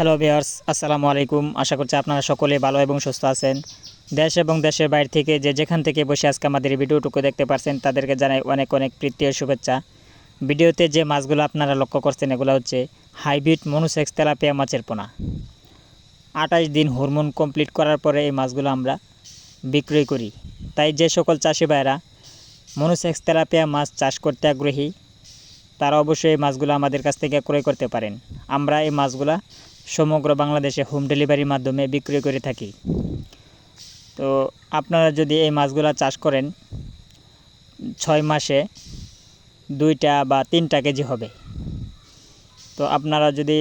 Hello viewers, আসসালামু আলাইকুম। আশা করছি আপনারা সকলে ভালো এবং সুস্থ আছেন। দেশ এবং দেশের বাইরে থেকে যেখান থেকে বসে আজকে আমাদের এই ভিডিওটুকু দেখতে পারছেন তাদেরকে জানাই অনেক অনেক প্রীতি ও শুভেচ্ছা। ভিডিওতে যে মাছগুলো আপনারা লক্ষ্য করছেন এগুলো হচ্ছে হাইব্রিড মনোসেক্স তেলাপিয়া মাছের পোনা। 28 দিন হরমোন কমপ্লিট করার পরে এই মাছগুলো আমরা বিক্রয় করি। তাই যে সকল চাষি ভাইরা মনোসেক্স তেলাপিয়া মাছ চাষ করতে আগ্রহী তারা অবশ্যই এই মাছগুলো আমাদের কাছ থেকে ক্রয় করতে পারেন। আমরা এই মাছগুলা সমগ্র বাংলাদেশে হোম ডেলিভারির মাধ্যমে বিক্রি করে থাকি। তো আপনারা যদি এই মাছগুলা চাষ করেন 6 মাসে 2টা বা 3টা কেজি হবে। তো আপনারা যদি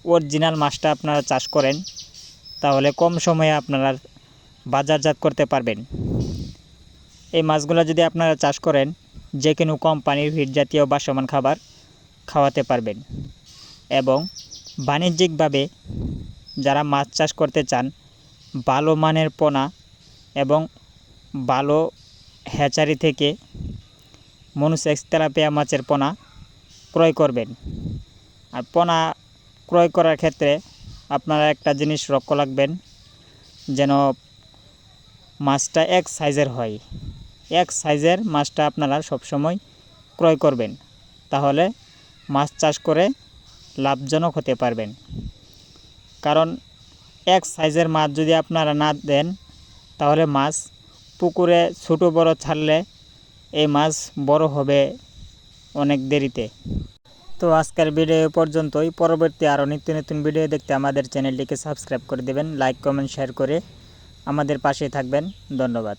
অরিজিনাল মাছটা আপনারা চাষ করেন তাহলে কম সময়ে আপনারা বাজারজাত করতে পারবেন। এই মাছগুলো যদি আপনারা চাষ করেন যে কোনো কোম্পানির ফিড জাতীয় বাসমান খাবার খাওয়াতে পারবেন এবং বাণিজ্যিকভাবে যারা মাছ চাষ করতে চান ভালো মানের পোনা এবং ভালো হ্যাচারি থেকে মনোসেক্স তেলাপিয়া মাছের পোনা ক্রয় করবেন। আর পোনা ক্রয় করার ক্ষেত্রে আপনারা একটা জিনিস লক্ষ্য রাখবেন যেন মাছটা এক সাইজের হয়। এক সাইজের মাছটা আপনারা সবসময় ক্রয় করবেন, তাহলে মাছ চাষ করে লাভজনক হতে পারবেন। কারণ এক সাইজের মাছ যদি আপনারা না দেন তাহলে মাছ পুকুরে ছোটো বড় ছাড়লে এই মাছ বড় হবে অনেক দেরিতে। তো আজকের ভিডিও পর্যন্তই। পরবর্তী আরও নিত্য নতুন ভিডিও দেখতে আমাদের চ্যানেলটিকে সাবস্ক্রাইব করে দেবেন, লাইক কমেন্ট শেয়ার করে আমাদের পাশে থাকবেন। ধন্যবাদ।